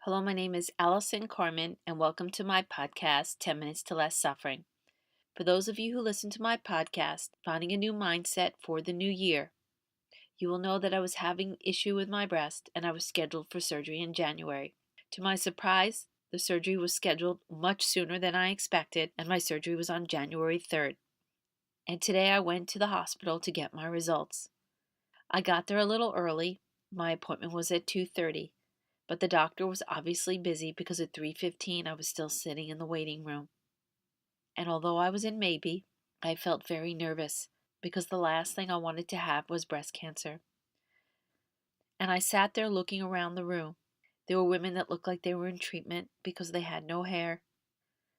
Hello, my name is Allison Corman, and welcome to my podcast, 10 Minutes to Less Suffering. For those of you who listen to my podcast, Finding a New Mindset for the New Year, you will know that I was having issue with my breast and I was scheduled for surgery in January. To my surprise, the surgery was scheduled much sooner than I expected, and my surgery was on January 3rd. And today I went to the hospital to get my results. I got there a little early. My appointment was at 2:30. But the doctor was obviously busy because at 3:15 I was still sitting in the waiting room. And although I was in maybe, I felt very nervous because the last thing I wanted to have was breast cancer. And I sat there looking around the room. There were women that looked like they were in treatment because they had no hair.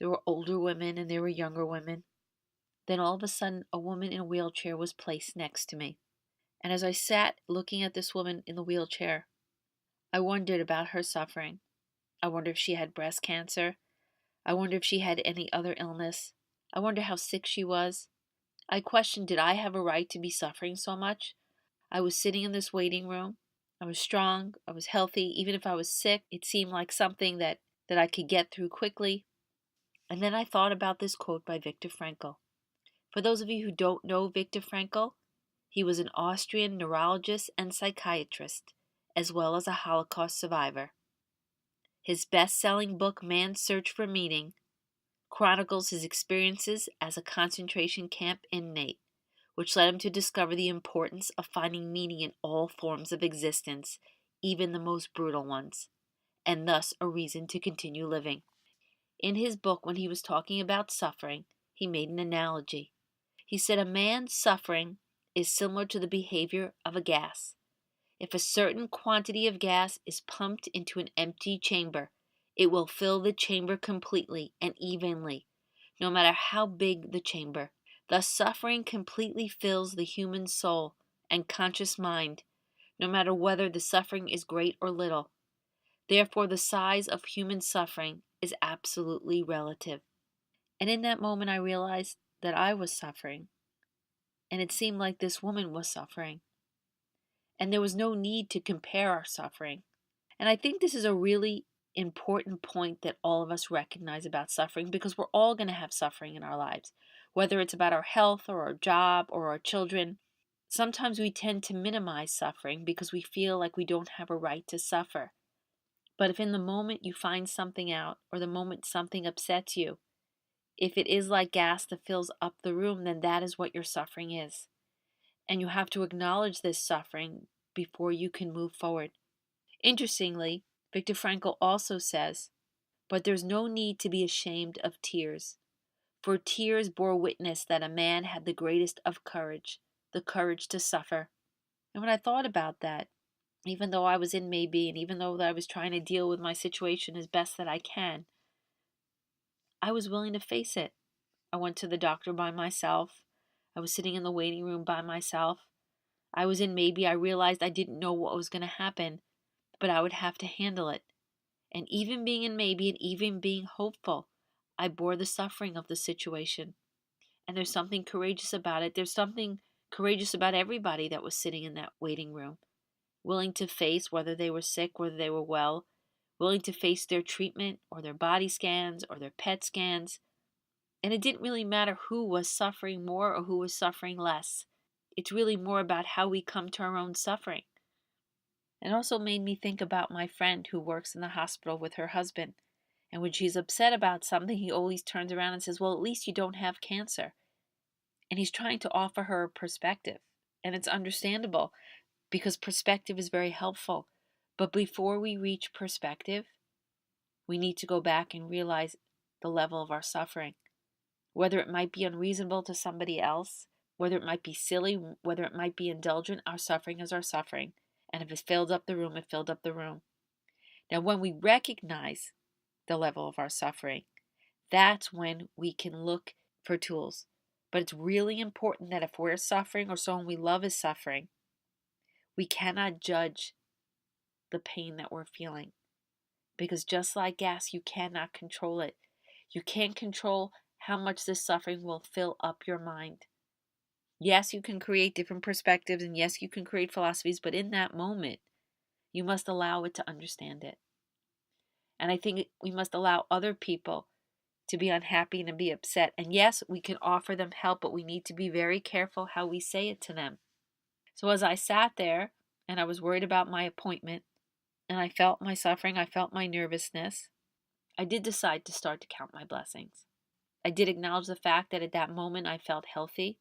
There were older women and there were younger women. Then all of a sudden, a woman in a wheelchair was placed next to me. And as I sat looking at this woman in the wheelchair, I wondered about her suffering. I wondered if she had breast cancer. I wonder if she had any other illness. I wonder how sick she was. I questioned, did I have a right to be suffering so much? I was sitting in this waiting room. I was strong. I was healthy. Even if I was sick, it seemed like something that I could get through quickly. And then I thought about this quote by Viktor Frankl. For those of you who don't know Viktor Frankl, he was an Austrian neurologist and psychiatrist, as well as a Holocaust survivor. His best-selling book, Man's Search for Meaning, chronicles his experiences as a concentration camp inmate, which led him to discover the importance of finding meaning in all forms of existence, even the most brutal ones, and thus a reason to continue living. In his book, when he was talking about suffering, he made an analogy. He said a man's suffering is similar to the behavior of a gas. If a certain quantity of gas is pumped into an empty chamber, it will fill the chamber completely and evenly, no matter how big the chamber. Thus, suffering completely fills the human soul and conscious mind, no matter whether the suffering is great or little. Therefore, the size of human suffering is absolutely relative. And in that moment, I realized that I was suffering, and it seemed like this woman was suffering. And there was no need to compare our suffering. And I think this is a really important point that all of us recognize about suffering, because we're all going to have suffering in our lives, whether it's about our health or our job or our children. Sometimes we tend to minimize suffering because we feel like we don't have a right to suffer. But if in the moment you find something out, or the moment something upsets you, if it is like gas that fills up the room, then that is what your suffering is. And you have to acknowledge this suffering before you can move forward. Interestingly, Viktor Frankl also says, but there's no need to be ashamed of tears, for tears bore witness that a man had the greatest of courage, the courage to suffer. And when I thought about that, even though I was in maybe, and even though I was trying to deal with my situation as best that I can, I was willing to face it. I went to the doctor by myself. I was sitting in the waiting room by myself. I was in maybe. I realized I didn't know what was going to happen, but I would have to handle it. And even being in maybe, and even being hopeful, I bore the suffering of the situation. And there's something courageous about it. There's something courageous about everybody that was sitting in that waiting room, willing to face whether they were sick, whether they were well, willing to face their treatment or their body scans or their PET scans. And it didn't really matter who was suffering more or who was suffering less. It's really more about how we come to our own suffering. It also made me think about my friend who works in the hospital with her husband. And when she's upset about something, he always turns around and says, well, at least you don't have cancer. And he's trying to offer her perspective. And it's understandable because perspective is very helpful. But before we reach perspective, we need to go back and realize the level of our suffering. Whether it might be unreasonable to somebody else, whether it might be silly, whether it might be indulgent, our suffering is our suffering. And if it filled up the room, it filled up the room. Now, when we recognize the level of our suffering, that's when we can look for tools. But it's really important that if we're suffering or someone we love is suffering, we cannot judge the pain that we're feeling. Because just like gas, you cannot control it. You can't control how much this suffering will fill up your mind. Yes, you can create different perspectives, and yes, you can create philosophies, but in that moment, you must allow it to understand it. And I think we must allow other people to be unhappy and to be upset. And yes, we can offer them help, but we need to be very careful how we say it to them. So as I sat there and I was worried about my appointment and I felt my suffering, I felt my nervousness, I did decide to start to count my blessings. I did acknowledge the fact that at that moment I felt healthy.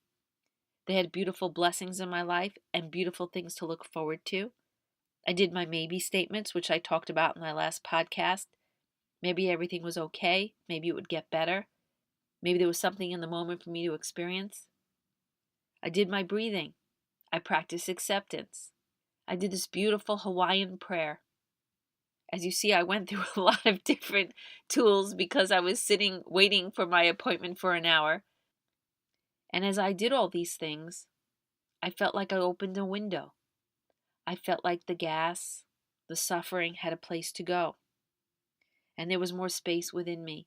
They had beautiful blessings in my life and beautiful things to look forward to. I did my maybe statements, which I talked about in my last podcast. Maybe everything was okay. Maybe it would get better. Maybe there was something in the moment for me to experience. I did my breathing. I practiced acceptance. I did this beautiful Hawaiian prayer. As you see, I went through a lot of different tools because I was sitting waiting for my appointment for an hour. And as I did all these things, I felt like I opened a window. I felt like the gas, the suffering had a place to go. And there was more space within me.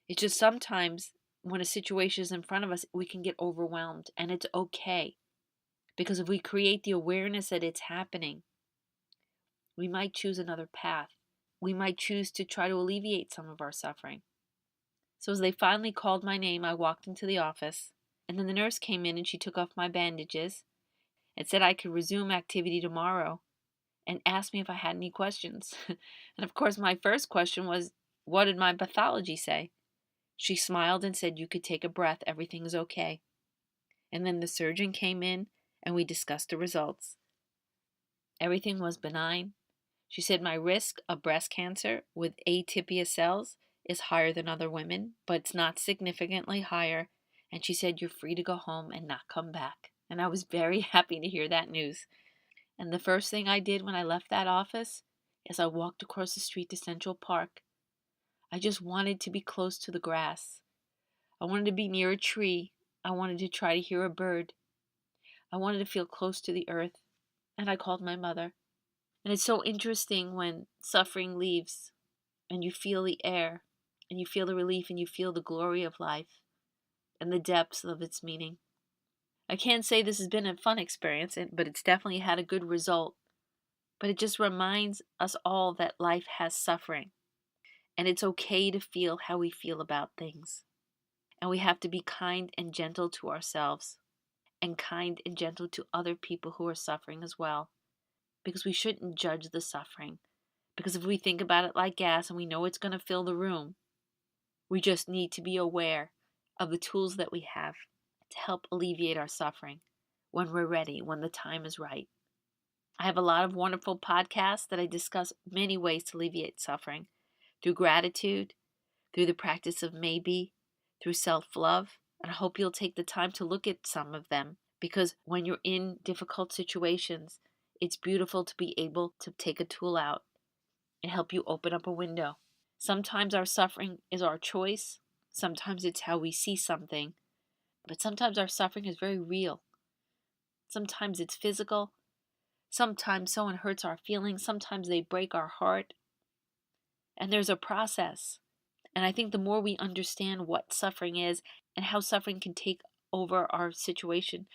It's just sometimes when a situation is in front of us, we can get overwhelmed, and it's okay. Because if we create the awareness that it's happening, we might choose another path. We might choose to try to alleviate some of our suffering. So as they finally called my name, I walked into the office, and then the nurse came in and she took off my bandages and said I could resume activity tomorrow and asked me if I had any questions. And of course, my first question was, what did my pathology say? She smiled and said, you could take a breath, everything's okay. And then the surgeon came in and we discussed the results. Everything was benign. She said my risk of breast cancer with atypia cells is higher than other women, but it's not significantly higher. And she said, you're free to go home and not come back. And I was very happy to hear that news. And the first thing I did when I left that office is I walked across the street to Central Park. I just wanted to be close to the grass. I wanted to be near a tree. I wanted to try to hear a bird. I wanted to feel close to the earth. And I called my mother. And it's so interesting when suffering leaves and you feel the air and you feel the relief and you feel the glory of life and the depths of its meaning. I can't say this has been a fun experience, but it's definitely had a good result. But it just reminds us all that life has suffering. And it's okay to feel how we feel about things. And we have to be kind and gentle to ourselves and kind and gentle to other people who are suffering as well. Because we shouldn't judge the suffering. Because if we think about it like gas and we know it's going to fill the room, we just need to be aware of the tools that we have to help alleviate our suffering when we're ready, when the time is right. I have a lot of wonderful podcasts that I discuss many ways to alleviate suffering through gratitude, through the practice of maybe, through self-love. And I hope you'll take the time to look at some of them because when you're in difficult situations, it's beautiful to be able to take a tool out and help you open up a window. Sometimes our suffering is our choice. Sometimes it's how we see something. But sometimes our suffering is very real. Sometimes it's physical. Sometimes someone hurts our feelings. Sometimes they break our heart. And there's a process. And I think the more we understand what suffering is and how suffering can take over our situation,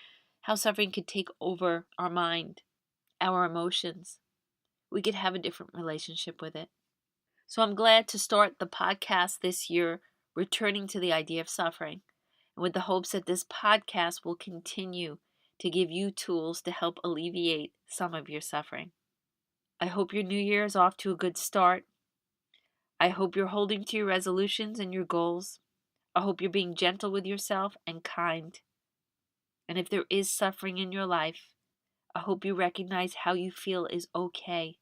how suffering can take over our mind, our emotions, we could have a different relationship with it. So I'm glad to start the podcast this year, returning to the idea of suffering, and with the hopes that this podcast will continue to give you tools to help alleviate some of your suffering. I hope your new year is off to a good start. I hope you're holding to your resolutions and your goals. I hope you're being gentle with yourself and kind. And if there is suffering in your life, I hope you recognize how you feel is okay.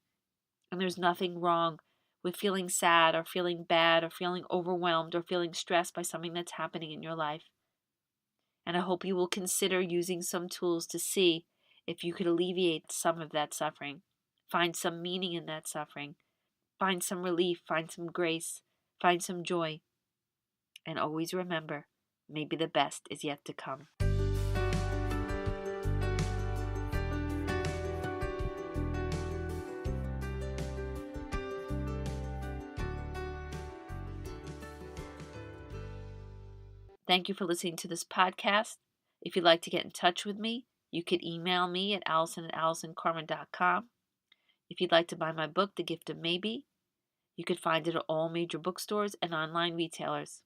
And there's nothing wrong with feeling sad or feeling bad or feeling overwhelmed or feeling stressed by something that's happening in your life. And I hope you will consider using some tools to see if you could alleviate some of that suffering. Find some meaning in that suffering. Find some relief. Find some grace. Find some joy. And always remember, maybe the best is yet to come. Thank you for listening to this podcast. If you'd like to get in touch with me, you could email me at allison@allisoncarmen.com. If you'd like to buy my book, The Gift of Maybe, You could find it at all major bookstores and online retailers.